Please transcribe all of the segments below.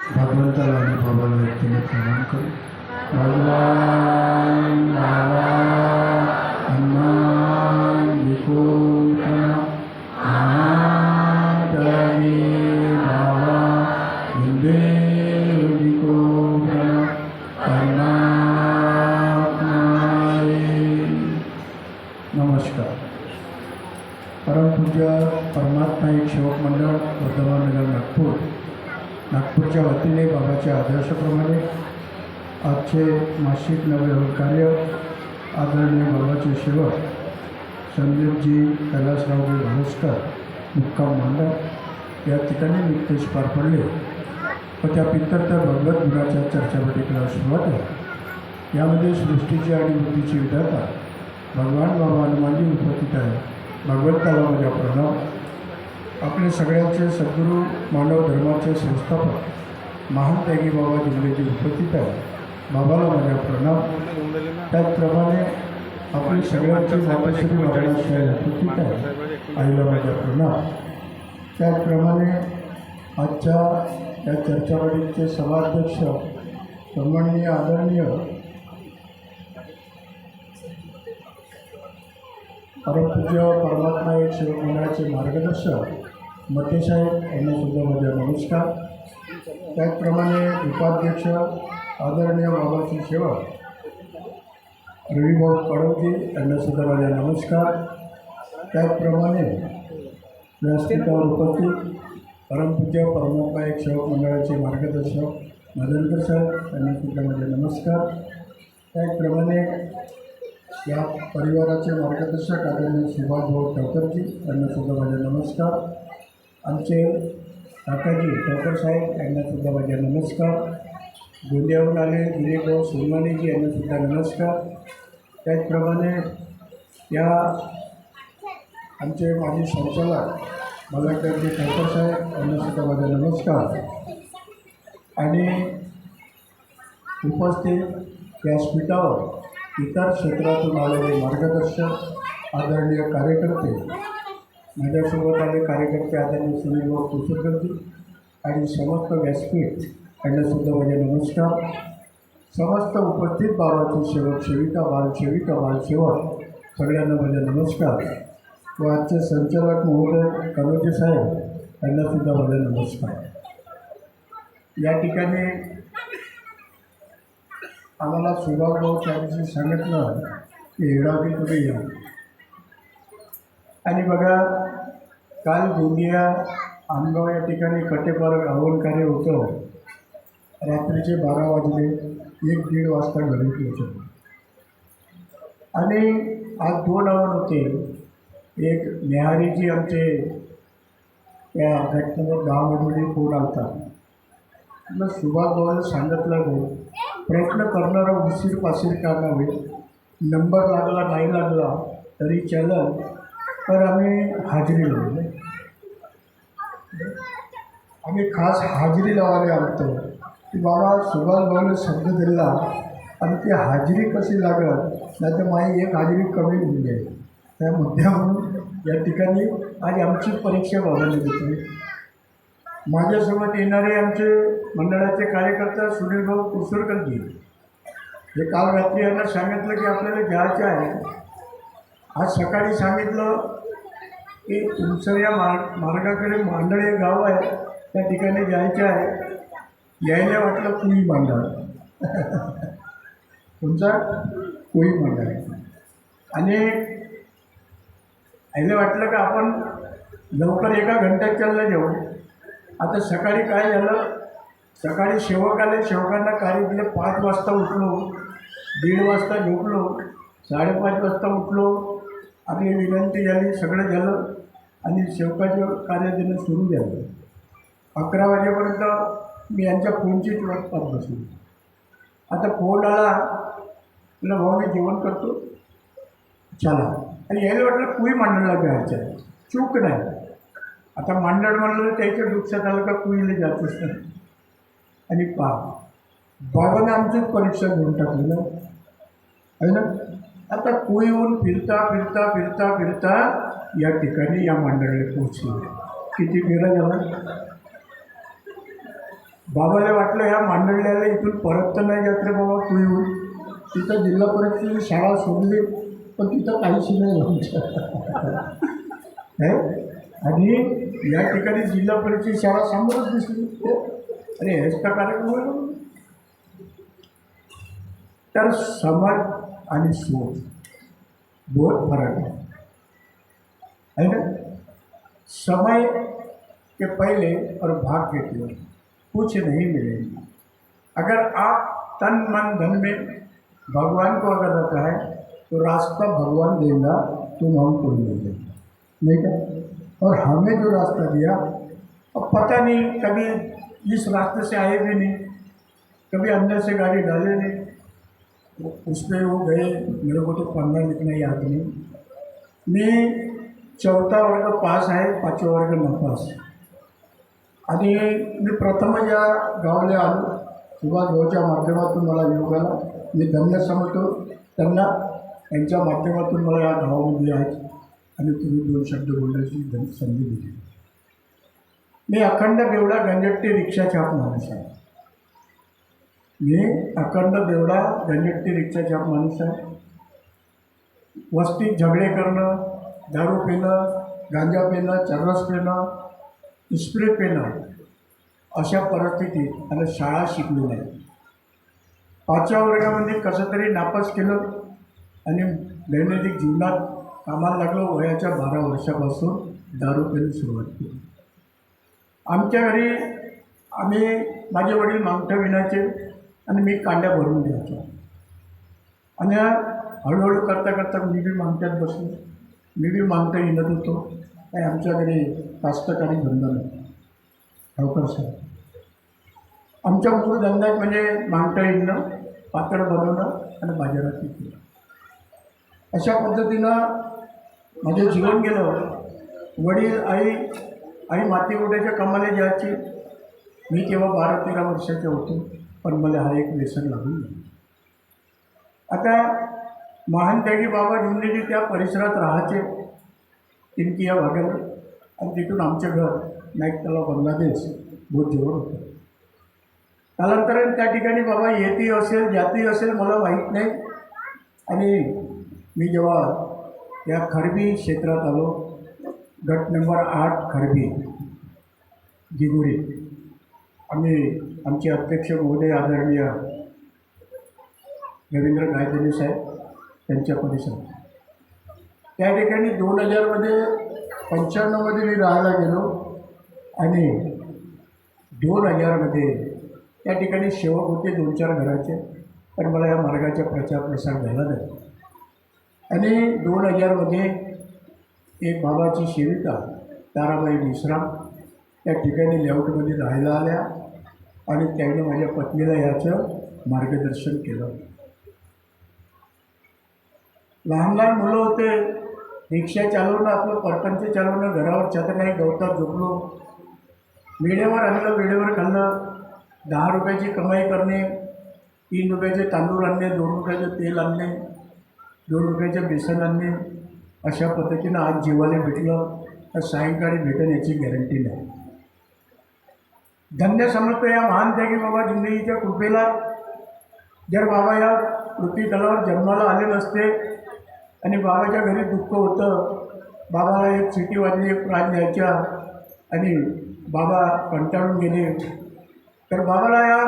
भगवंताला आणि बाबाला व्यक्तीने प्रणाम करू. भगवान बाबा हनुमान विको प्रणाम. महादेवी बाबा हिंदे विको प्रणाम. परमात्माय नमस्कार. परमपूज्य परमात्मा एक सेवक मंडळ वर्धमान नगर नागपूरच्या वतीने बाबाच्या आदर्शाप्रमाणे आजचे मासिक नवयुवक कार्य आदरणीय बाबाचे सेवक संदीपजी कैलासरावजी भालस्कर मुक्काम मांडव या ठिकाणी नुकतेच पार पडले व त्या पित्तर्थ भगवत गुणाच्या चर्चापटिकेला सुरुवात आहे. यामध्ये सृष्टीची आणि बुद्धीची विधाता भगवान बाबा हनुमानजी उपस्थित आहे. भगवंताला माझा प्रणव. आपले सगळ्यांचे सद्गुरू मानव धर्माचे संस्थापक महान त्यागी बाबा जिंदेजी उपस्थित आहे. बाबाला माझा प्रणव. त्याचप्रमाणे आपली सगळ्यांची मातेश्वरी बाबाला उपस्थित आहे. आईला माझा प्रणव. त्याचप्रमाणे आजच्या या चर्चावळीचे सभाध्यक्ष सन्माननीय आदरणीय परमपूज्य परमात्मा एक सेवक मंडळाचे मार्गदर्शक मतेसाहेब यांना सुद्धा माझा नमस्कार. त्याचप्रमाणे उपाध्यक्ष आदरणीय बाबाची सेवक रविभाऊ कडवजी यांना सुद्धा माझा नमस्कार. त्याचप्रमाणे व्यासपीठावर उपस्थित परमपूज्य परमात्मा एक सेवक मंडळाचे मार्गदर्शक मदनकर साहेब यांना सुद्धा माझा नमस्कार. त्याचप्रमाणे या परिवाराचे मार्गदर्शक आदरणीय सुभाषभाऊ ठाकरजी यांना सुद्धा माझा नमस्कार. आमचे काकाजी ठाकर साहेब यांना सुद्धा माझा नमस्कार. गोंदियाहून आले दिलीपभाऊ सोनवानीजी यांना सुद्धा नमस्कार. त्याचप्रमाणे या आमचे माजी संचालक मलाकरजी ठाकर साहेब यांना सुद्धा माझा नमस्कार. आणि उपस्थित व्यासपीठावर इतर क्षेत्रातून आलेले मार्गदर्शक आदरणीय कार्यकर्ते, माझ्यासोबत आले कार्यकर्ते आदरणीय सुनीलभाऊ कुसुरकरजी आणि समस्त व्यासपीठ यांनासुद्धा माझे नमस्कार. समस्त उपस्थित बाबाचे सेवक सेविका बालसेवक सगळ्यांना माझे नमस्कार. व आजचे संचालक महोदय कनोजे साहेब यांनासुद्धा माझे नमस्कार. या ठिकाणी आम्हाला सुभाषभाऊ त्यांनी सांगितलं की हेडावी पुढे या. आणि बघा, काल गोंदिया आमगाव या ठिकाणी कटेपार हवन कार्य होतं. रात्रीचे 12 वाजले, 1-1:30 वाजता घरी पोहोचलो. आणि आज 2 हवन होते. एक नेहारीजी आमचे त्या घटनेवर 10 मिनिटे फोन आलता. मग सुभाषभाऊला सांगितलं गो प्रयत्न करणारा उशीर पाशीर का नव्हे, नंबर लागला नाही लागला तरी चालेल, तर आम्ही हाजरी लावली. आम्ही खास हाजरी लावायला आलतो की बाबा सुभाषभाऊने शब्द दिला आणि ती हाजरी कशी लागत नाही तर माझी एक हाजरी कमी होऊन जाईल. त्या मुद्द्यावरून या ठिकाणी आज आमची परीक्षा बाबांनी घेतली. माझ्यासोबत येणारे आमचे मंडळाचे कार्यकर्ता सुनीलभाऊ कुसुरकरजी हे काल रात्री यांना सांगितलं की आपल्याला घ्यायचं आहे. आज सकाळी सांगितलं की तुमचं या मार्गाकडे मांडळ हे गाव आहे, त्या ठिकाणी जायचं आहे. यायला वाटलं कुई मांडळ तुमचा कुई मांडळ आहे. आणि यायला वाटलं का आपण लवकर एका घंट्यात चाललं जाऊ. आता सकाळी काय झालं, सकाळी सेवक आले, सेवकांना कार्य दिले. 5 वाजता उठलो, 1:30 वाजता झोपलो, 5:30 वाजता उठलो. आपली विनंती झाली, सगळं झालं आणि सेवकाचं कार्य देणं सुरू झालं. 11 वाजेपर्यंत मी यांच्या फोनचीच वाट पाहत बसलो. आता फोन आला, तुला भाऊ मी जेवण करतो चला. आणि यायला वाटलं कुई मांडळला जायचं आहे, चूक नाही. आता मांडळ म्हणलं त्याच्या डोक्यात आलं का कुईला जातच नाही. आणि बाबाने आमचीच परीक्षा घेऊन टाकली ना, आहे ना. आता कुईहून फिरता फिरता फिरता फिरता या ठिकाणी या मंडळाला पोहोचले. किती वेळ झाला? बाबाला वाटलं ह्या मांडवल्याला इथून परत तर नाही जात रे बाबा तू येऊन. तिथं जिल्हा परिषदेची शाळा सोडली पण तिथं काहीच नाही आमचं. आणि या ठिकाणी जिल्हा परिषदेची शाळा समोरच दिसली. अरे हेच का कार्यक्रम. तर समज आणि सोच बहुत फर्क है ना. समय के पहले और भाग्य के कुछ नहीं मिलेगा. अगर आप तन मन धन में भगवान को अगर रखा है तो रास्ता भगवान देगा, तुम हमको नहीं देगा, नहीं क्या. और हमें जो रास्ता दिया अब पता नहीं, कभी इस रास्ते से आए भी नहीं, कभी अंदर से गाड़ी डाले नहीं, उस पर वो गए. मेरे को तो पढ़ना लिखना याद नहीं. मैं 4था वर्ग पास आहे, 5वा वर्ग नापास. आणि मी प्रथम या गावाला आलो सुभाष भाऊच्या माध्यमातून मला योग आला. मी धन्य समजतो त्यांना, यांच्या माध्यमातून मला या गावामध्ये आहे आणि तुम्ही 2 शब्द बोलण्याची संधी दिली. मी अखंड बेवडा गंजट्टी रिक्षा छाप माणूस आहे. मी अखंड बेवडा गंजट्टी रिक्षा छाप माणूस आहे. वस्तीत झगडे करणं, दारू पिणं, गांजा पिणं, चर्रस पिणं, स्प्रे पिणं अशा परिस्थितीत आणि शाळा शिकलो नाही. 5व्या वर्गामध्ये कसं तरी नापास केलं आणि दैनंदिन जीवनात कामाला लागलो. वयाच्या 12 वर्षापासून दारू पिणं सुरुवात केली. आमच्या घरी माझे वडील मागठं विणायचे आणि मी कांड्या भरून द्यायचो. आणि हळूहळू करता करता मी बी मागट्यात बसलो. मी बी मागटं विणत होतो. काय आमच्या घरी कास्तकारी धंदा नाही. सावकार साहेब आमच्या मूळ धंदा म्हणजे मागटं विणणं, पातळ बनवणं आणि बाजारात विकणं. अशा पद्धतीनं माझे जीवन गेलं. वडील आई माती गोट्याच्या कामाला जायची. मी तेव्हा 12-13 वर्षाचे होतो, पण मला हा एक व्यसन लागून गेला. आता महान त्यागी बाबा जिंदगी त्या परिसरात राहायचे तिनकी या भागाला. आणि तिथून आमचं घर नाईक तलाव बांगलादेश बहुत जवळ होतं. कालांतराने त्या ठिकाणी बाबा येती असेल जाती असेल मला माहीत नाही. आणि मी जेव्हा या खरबी क्षेत्रात आलो, गट नंबर 8 खरबी दिगुरी, आमचे अध्यक्ष महोदय आदरणीय रवींद्र गायधनी साहेब त्यांच्या परिसरात, त्या ठिकाणी 95मध्ये मी राहायला गेलो. आणि 2000मध्ये त्या ठिकाणी सेवक होते 2-4 घराचे, पण मला या मार्गाचा प्रचार प्रसार झाला नाही. आणि 2000मध्ये एक बाबाची सेविका ताराबाई मिश्राम त्या ठिकाणी लेआउटमध्ये राहायला आल्या आणि त्याने माझ्या पत्नीला याचं मार्गदर्शन केलं. लहान लहान मुलं होते, रिक्षा चालवणं, आपलं परपंच चालवणं, घरावर छत नाही, गवतात झोपलो. वेळेवर आणलं, वेळेवर खाल्लं. 10 रुपयाची कमाई करणे, 3 रुपयाचे तांदूळ आणणे, 2 रुपयाचं तेल आणणे, 2 रुपयाचं बेसन आणणे. अशा पद्धतीनं आज जेवायला भेटलं तर सायंकाळी भेटेल याची गॅरंटी नाही. धन्य समजतो या महान त्यागी बाबा जिंदगीच्या कृपेला. जर बाबा या पृथ्वी तलावर जन्माला आले नसते आणि बाबाच्या घरी दुःख होतं, बाबाला एक सिटी वाजली, एक प्राण द्यायच्या आणि बाबा कंटाळून गेले, तर बाबाला या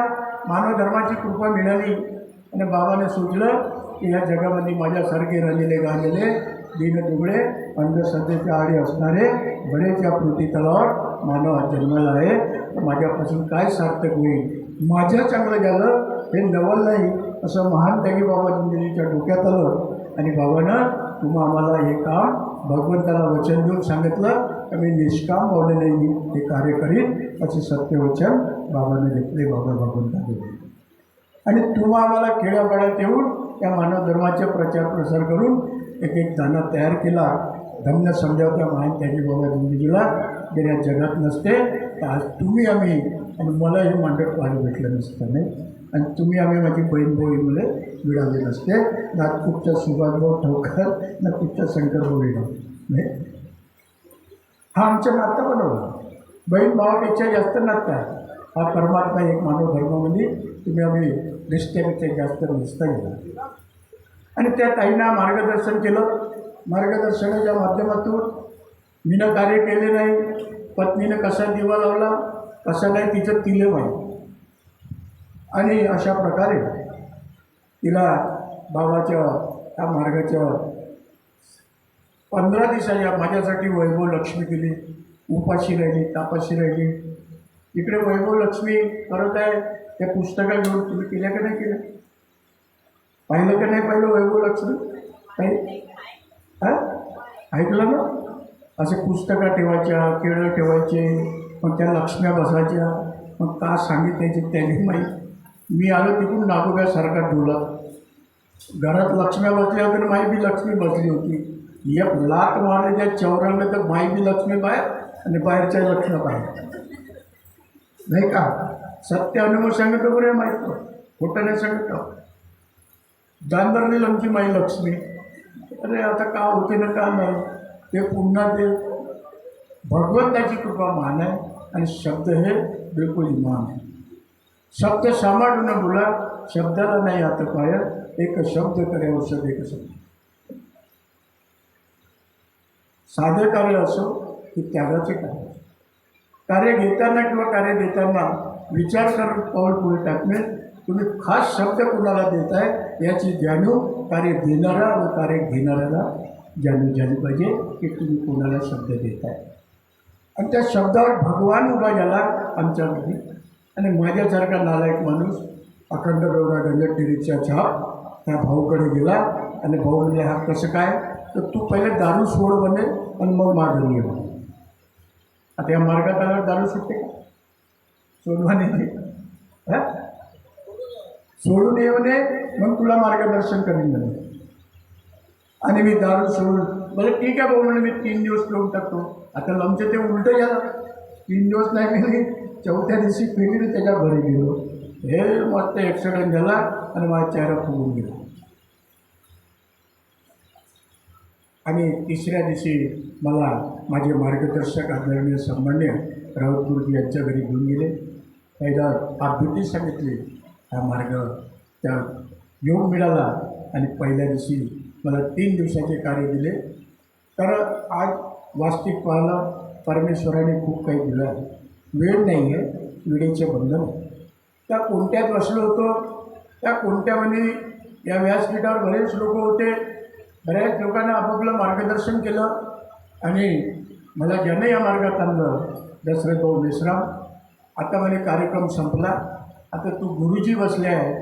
मानव धर्माची कृपा मिळाली आणि बाबाने सुचलं की ह्या जगामध्ये माझ्यासारखे राहिलेले गालेले दीनदुबळे अंधश्रद्धेच्या आडी असणारे बरेच या पृथ्वी तलावर मानव आज जन्माला आहे. तर माझ्यापासून काय सार्थक होईल, माझं चांगलं झालं हे नवल नाही असं महान त्यागी बाबा जिंदगीच्या डोक्यात आलं. आणि बाबानं तुम्हा आम्हाला हे काम भगवंताला वचन देऊन सांगितलं की मी निष्काम भावनेने हे कार्य करीन असे सत्यवचन बाबाने घेतले. बाबा भगवंताने आणि तुम्हा आम्हाला खेड्यापाड्यात येऊन त्या मानव धर्माचा प्रचार प्रसार करून एक दाना तयार केला. धन्य समजावत्या महान त्यागी बाबा जिंदगीला जर या जगात नसते तर आज तुम्ही आम्ही आणि मला हे मांडत पाहायला भेटलं नसतं नाही. आणि तुम्ही आम्ही माझी बहीण भाऊ मिळाले नसते. नागपूरचा सुभाषभाऊ ठोकर, नागपूरचा शंकरभाऊ नाही. हा आमच्या नातं बनवलं. बहीण भावापेक्षा जास्त नातं आहे. हा परमात्मा एक मानव धर्मामध्ये तुम्ही आम्ही रिश्त्यापेक्षा जास्त निष्ठा गेला आणि त्या ताईंना मार्गदर्शन केलं. मार्गदर्शनाच्या माध्यमातून मीनं कार्य केले नाही, पत्नीनं कसा दिवा लावला कसा नाही तिचं तिले माहीत. आणि अशा प्रकारे तिला बाबाच्या त्या मार्गाच्या 15 दिवसाच्या माझ्यासाठी वैभव लक्ष्मी केली. उपाशी राहिली, तापाशी राहिली. इकडे वैभव लक्ष्मी करत आहे. त्या पुस्तका घेऊन तुम्ही केल्या का नाही केल्या? पाहिलं का नाही पाहिलं वैभव लक्ष्मी? काही ऐकलं ना? असे पुस्तकं ठेवायच्या, केळं ठेवायचे, मग त्या लक्ष्म्या बसायच्या. मग का सांगितल्याचे त्यांनी माहीत. मी आलो तिकडून नागोब्यासारखा डोला. घरात लक्ष्म्या बसल्या होत्या, माई बी लक्ष्मी बसली होती. एक लात मारले त्या चौरांना तर माई बी लक्ष्मी बाहेर आणि बाहेरच्या लक्ष्म्या बाहेर. नाही का? सत्य अनुभव सांगतो बरं माहीत, खोटं नाही सांगतो. जानदारली आमची माई लक्ष्मी. अरे आता का होते ना का नाही, ते पुन्हा ते भगवंताची कृपा मान आहे आणि शब्द हे बिलकुल इमान आहे. शब्द सांभाळून बोला, शब्दाला नाही आता पाय, एक शब्द करे औषध एक शब्द. साधे कार्य असो की त्यागाचे कार्य, कार्य घेताना किंवा कार्य देताना विचार करून पाऊल पुढे टाकणे. तुम्ही खास शब्द कोणाला देताय याची जाणीव कार्य देणारा व कार्य घेणाऱ्याला जाणीव झाली पाहिजे की तुम्ही कोणाला शब्द देताय. आणि त्या शब्दावर भगवान उभा झाला आमच्यामध्ये. आणि माझ्यासारखा नालायक माणूस अखंड गौरा गंगटिरीच्या छाप त्या भाऊकडे गेला आणि भाऊ म्हणजे हा कसं काय, तर तू पहिले दारू सोड बने आणि मग मागून ये. आता या मार्गात आल्यावर दारू सुटते का? सोडवाने हां सोडून येऊ नये, मग तुला मार्गदर्शन करीन म्हणे. आणि मी दारू सोडून बरं ठीक आहे भाऊ म्हणे, मी 3 दिवस पिऊन टाकतो. आता आमचं ते उलटं झालं. 3 दिवस नाही मी 4थ्या दिवशी पिली त्याच्या घरी गेलो. हे मस्त ॲक्सिडेंट झाला आणि माझा चेहरा फुगून गेला. आणि 3ऱ्या दिवशी मला माझे मार्गदर्शक आदरणीय सन्मान्य राऊत गुरुजी यांच्या घरी घेऊन गेले. पहिला आभूती सांगितली, हा मार्ग त्या योग मिळाला. आणि पहिल्या दिवशी मला 3 दिवसाचे कार्य दिले. तर आज वास्तविक पाहिलं परमेश्वराने खूप काही दिलं आहे. वेळ नाही आहे, वेळेचे बंधन. त्या कोणत्यात बसलो होतो, त्या कोणत्यामध्ये या व्यासपीठावर बरेच लोक होते. बऱ्याच लोकांना आपापलं मार्गदर्शन केलं आणि मला ज्यानं या मार्गात आणलं दशरथ भाऊ मेश्राम. आता मला कार्यक्रम संपला. आता तू गुरुजी बसले आहे,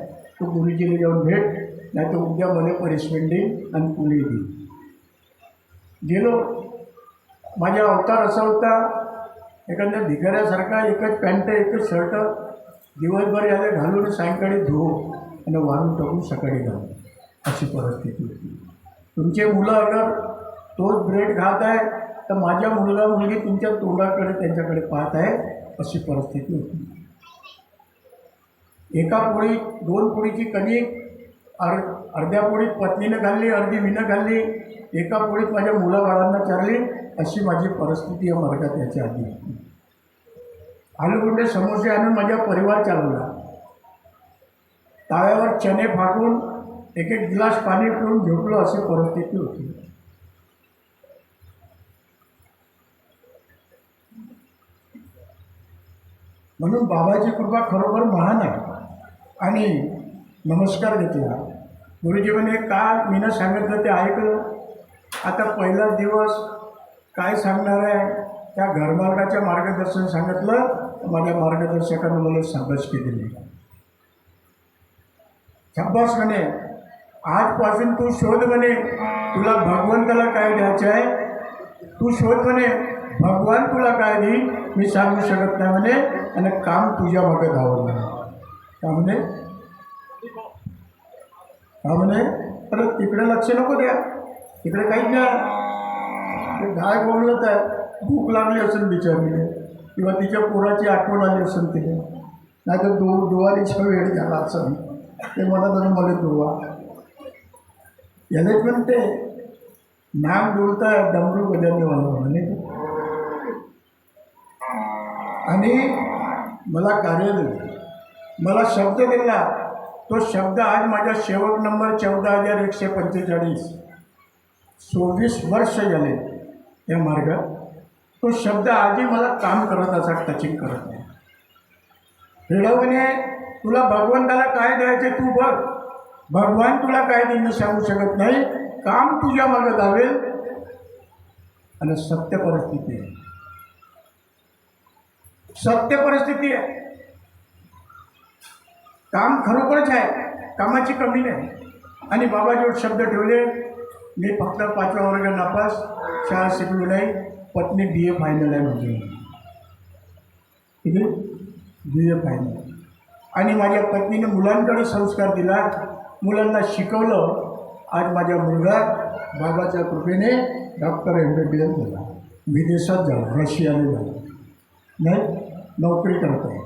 तू गुरुजीला जाऊन भेट, नाही तर उद्या मला पनिशमेंट देईन आणि पुणे देईन. गेलो. माझा अवतार असा होता एखाद्या भिकाऱ्यासारखा, एकच पॅन्ट एकच शर्ट दिवसभर याला घालून सायंकाळी धुवो आणि वारून टाकून सकाळी घालू, अशी परिस्थिती होती. तुमचे मुलं अगर तोच ब्रेड खात आहे तर माझ्या मुलगा मुलगी तुमच्या तोंडाकडे त्यांच्याकडे पाहत आहे, अशी परिस्थिती होती. एका पोळी 2 पोळीची कणिक अर्ध्या पोळीत पत्नीनं खाल्ली, अर्धी मीनं खाल्ली, एका पोळीत माझ्या मुलाबाळांना चारली, अशी माझी परिस्थिती या मार्गात याच्या आधी होती. आलूगुंडे समोसे आणून माझा परिवार चालवला. ताव्यावर चणे फाकून एक गिलास पाणी पिऊन झोपलो, अशी परिस्थिती होती. म्हणून बाबाची कृपा खरोखर महान आहे. आणि नमस्कार घेतला. गुरुजी म्हणे का मीनं सांगितलं ते ऐकलं. आता पहिला दिवस काय सांगणार आहे, त्या घरमार्गाच्या मार्गदर्शन सांगितलं. माझ्या मार्गदर्शकानं मला शाबासकी दिली. शाबास म्हणे, आजपासून तू शोध म्हणे तुला भगवंताला काय द्यायचं आहे, तू शोध म्हणे भगवान तुला काय देईल मी सांगू शकत नाही म्हणे. आणि काम तुझ्या मागे धावलं म्हणे. का म्हणे, का म्हणे, तर तिकडे लक्ष नको द्या, तिकडे काहीच नाही. गाय बोललं तर भूक लागली असेल बिचारीने, किंवा तिच्या पोराची आठवण आली असेल तिने, नाही तर दुवारीचा वेळ झाला असेल, ते म्हणत आणि मला दुवा यालाच म्हणते नाम बोलता डमरू बजावणे मला म्हणे. आणि मला कार्य दिलं, मला शब्द दिला. तो शब्द आज माझ्या सेवक नंबर 14,145, 24 वर्ष झाले या मार्गात. तो शब्द आजही मला काम करत असा, टचिंग करत नाही. खेळवणे, तुला भगवंताला काय द्यायचे तू बघ, भगवान तुला काय देणं सांगू शकत नाही. काम तुझ्या मागं धावेल. आणि सत्य परिस्थिती आहे, सत्य परिस्थिती आहे. काम खरोखरच आहे, कामाची कमी नाही. आणि बाबाजवळ शब्द ठेवले, मी फक्त 5वा वर्ग नापास, शाळा शिकलो नाही. पत्नी BA फायनल आहे म्हणजे किती BA फायनल. आणि माझ्या पत्नीने मुलांकडे संस्कार दिला, मुलांना शिकवलं. आज माझा मुलगा बाबाच्या कृपेने डॉक्टर MBBS झाला, विदेशात झाला, रशियाला झाला, नाही नोकरी करत आहे.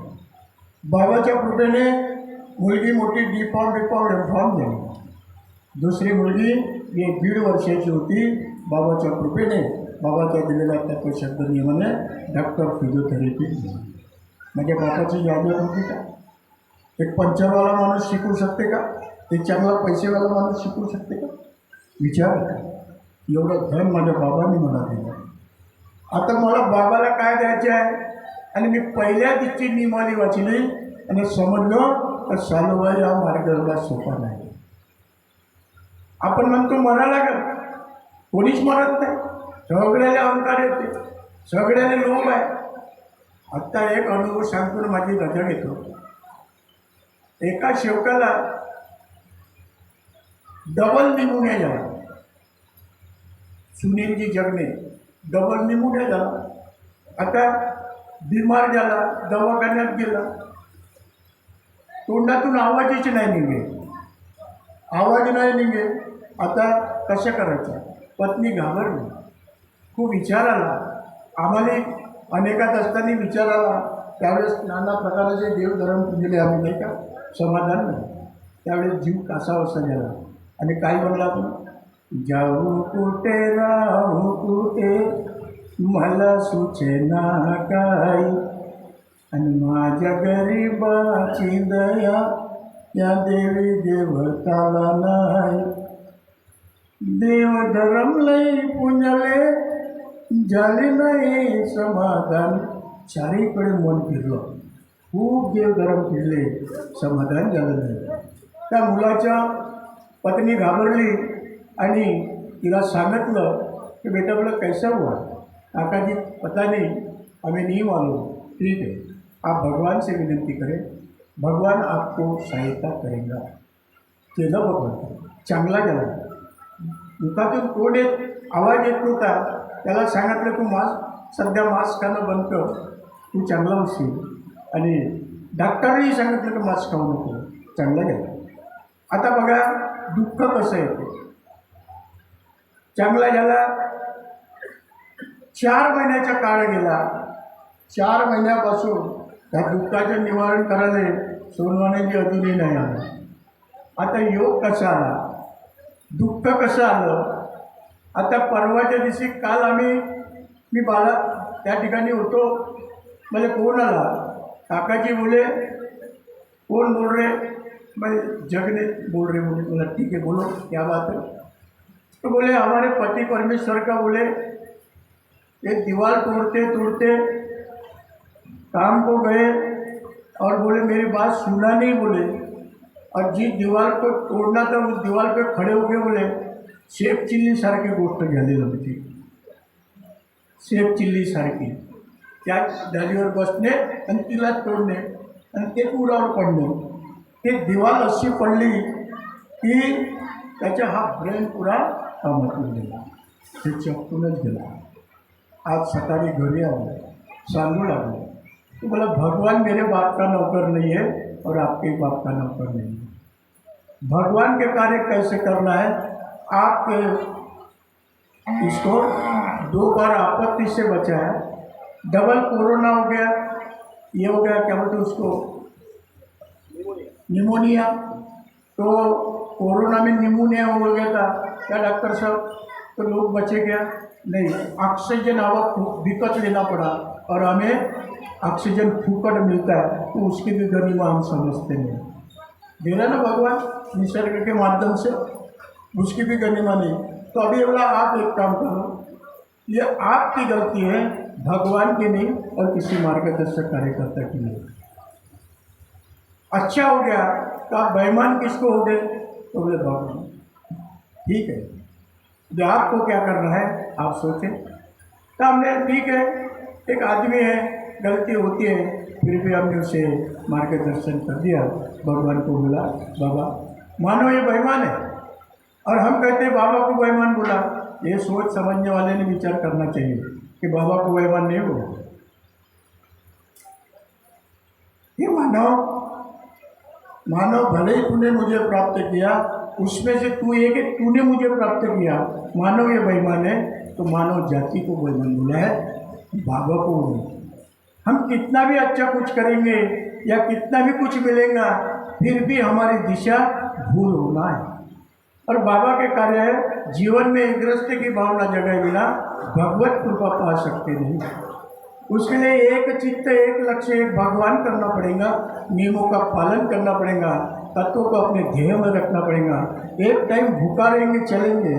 बाबाच्या कृपेने मुलगी मोठी D.Pharm M.Pharm झाली. दुसरी मुलगी 1.5 वर्षाची होती. बाबाच्या कृपेने, बाबाच्या दिलेल्या तत्वशब्द नियमाने डॉक्टर फिजिओथेरपी झाली. माझ्या बाबाची यादी होती का? एक पंचरवाला माणूस शिकू शकते का? एक चांगला पैसेवाला माणूस शिकू शकते का? विचार का? एवढं धन माझ्या बाबांनी मला दिलं. आता मला बाबाला काय द्यायचे आहे? आणि मी पहिल्या दिवशी नियमावली वाचली आणि समजलो तर सालोबा या मार्गाला सोपा नाही. आपण म्हणतो मरा लागेल, कोणीच मरत नाही. सगळ्याला अहंकार येते, सगळ्याला लोभ आहे. आत्ता एक अनुभव सांगतो ना, माझी रजा घेतो. एका सेवकाला डबल निमोनिया झाला. सुनीलजी जगणे डबल निमोनिया झाला. आता बिमार झाला, दवाखान्यात गेला. तोंडातून आवाजच नाही निघे, आवाज नाही निघे. आता कसं करायचं? पत्नी घाबरली, खूप विचार आला आम्हाला. अनेकात असताना विचार आला. त्यावेळेस नाना प्रकारचे देवधर्म दिले आम्ही, नाही का, समाधान नाही. त्यावेळेस जीव कासावासा झाला. आणि काय म्हणला आपण? जाऊ कुठे राहू कुठे मला सुचेना काय, आणि माझ्या गरीबाची दया या देवी देवताला नाही. देवधर्म लई पुंजले झाले नाही समाधान. चारीकडे मन फिरलं, खूप देवधर्म फिरले, समाधान झालं नाही. त्या मुलाच्या पत्नी घाबरली आणि तिला सांगितलं कि बेटा बोला कैसा हुआ? काकाजी पता नहीं, हमें नहीं मालूम. ठीक है, आप भगवान से विनंती करें, भगवान आपको सहायता करेगा. केलं भगवान, चांगला गेला. मुखातून तोंड आवाज येत नव्हता. त्याला सांगितलं तू सध्या मास्क खाणं बंद कर, तू चांगला होशील. आणि डॉक्टरही सांगितलं की मास्क खाऊ नको, चांगला गेला. आता बघा दुःख कसं येते. चांगला झाला, 4 महिन्याचा काळ गेला. 4 महिन्यापासून त्या दुःखाचं निवारण करायला सोनवानेजी अजूनही नाही आलं. आता योग कसा आला, दुःख कसं आलं? आता परवाच्या दिवशी काल मी बाला त्या ठिकाणी होतो. मला फोन आला, काकाजी बोले कौन बोल रहे? मैं जगने बोल रहे बोले. बोला ठीक है बोलो क्या बात है? तो बोले हमारे पति परमेश्वर का बोले ये दीवार तोड़ते तोड़ते काम को गए और बोले मेरी बात सुना नहीं बोले. और जिस दीवार को तोड़ना था उस दीवार पे खड़े हो गए बोले. शेप चिल्ली सारखी गोष्ट झालेली होती. शेप चिल्ली सारखी त्या जागेवर बसणे आणि तिला तोडणे आणि ते पुरावर पडणे. ते दिवाल अशी पडली की त्याचा हा ब्रेन पुरा कामातून गेला, ते चपकूनच गेला. आज सकाळी घरी आलो, सांगू लागलो कि बोला भगवान मेरे बाप का नौकर नहीं है और आपके बाप का नौकर नहीं है. भगवान के कार्य कैसे करना है? आप इसको 2 बार आपत्ति से बचा है. डबल कोरोना हो गया, ये हो गया क्या बोलते उसको निमोनिया. तो कोरोना में निमोनिया हो गया था क्या डॉक्टर साहब? तो लोग बचे क्या? नहीं, ऑक्सीजन हवा खूब दिक्कत लेना पड़ा और हमें ऑक्सीजन फूकट मिलता है तो उसकी भी गरिमा हम समझते नहीं। दे रहा ना भगवान निसर्ग के माध्यम से, उसकी भी गरिमा नहीं। तो अभी बोला आप एक काम करो, ये आपकी गलती है, भगवान की नहीं और किसी मार्गदर्शक कार्यकर्ता की नहीं। अच्छा हो गया तो आप बेईमान किसको हो गए? तो बोले भगवान। ठीक है, जो आपको क्या करना है आप सोचें। तो हमने ठीक है, एक आदमी है, गलती होती है, फिर भी हमने उसे मार्गदर्शन कर दिया। भगवान को बोला बाबा मानो ये बेईमान है, और हम कहते हैं बाबा को बेईमान बोला। ये सोच समझने वाले ने विचार करना चाहिए कि बाबा को बेईमान नहीं बोला। ये मानो भले ही तूने मुझे प्राप्त किया, उसमें से तू एक है, तूने मुझे प्राप्त किया, मानो ये बेईमान है, तो मानव जाति को बेईमान बोला है, बाबा को नहीं। हम कितना भी अच्छा कुछ करेंगे या कितना भी कुछ मिलेगा, फिर भी हमारी दिशा भूल होना है। और बाबा के कार्य है जीवन में गृहस्थ की भावना जगह बिना भगवत कृपा पा सकते नहीं। उसके लिए एक चित्त, एक लक्ष्य, एक भगवान करना पड़ेगा, नियमों का पालन करना पड़ेगा, तत्वों को अपने ध्येय में रखना पड़ेगा। एक टाइम भूखा रहेंगे चलेंगे,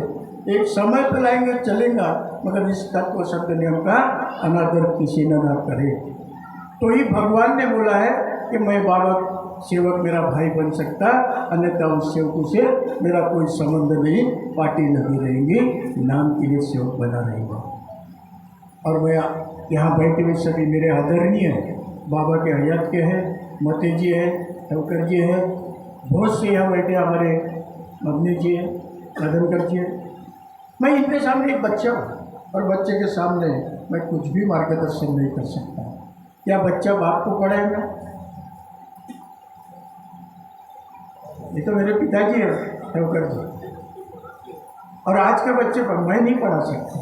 एक समय पे लाएंगे चलेगा, मगर इस तत्व शब्द नियम का अनादर किसी न ना करे। तो ही भगवान ने बोला है कि मैं बाबा सेवक मेरा भाई बन सकता, अन्यथा उस सेवकों से मेरा कोई संबंध नहीं, पार्टी लगी रहेंगी, नाम के लिए सेवक बना रहेगा। और मैं यहाँ बैठे हुए सभी मेरे आदरणीय बाबा के हयात के हैं, मते जी है, ठवकर जी है, बहुत से यहाँ बैठे हमारे मदनी जी है, मदनकर जी है। मैं इनके सामने एक बच्चा हूँ और बच्चे के सामने मैं कुछ भी मार्गदर्शन नहीं कर सकता। क्या बच्चा बाप को पढ़ाएगा? ये तो मेरे पिताजी है ठवकर जी, और आज के बच्चे पर मैं नहीं पढ़ा सकता,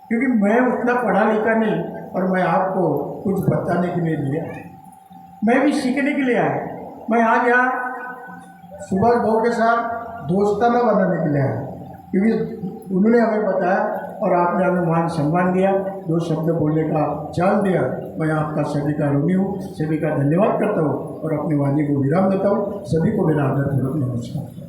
क्योंकि मैं उतना पढ़ा लिखा नहीं, और मैं आपको कुछ बताने के लिए लिया, मैं भी सीखने के लिए आया। मैं आज यहाँ सुभाष भाऊ के साथ दोस्ताना बनाने के लिए आया, क्योंकि उन्होंने हमें बताया और आपने हमें मान सम्मान दिया, दो शब्द बोलने का चाल दिया। मैं आपका सभी का ऋणी हूँ, सभी का धन्यवाद करता हूँ और अपनी वाणी को विराम देता हूँ। सभी को मेरा आदरपूर्वक नमस्कार।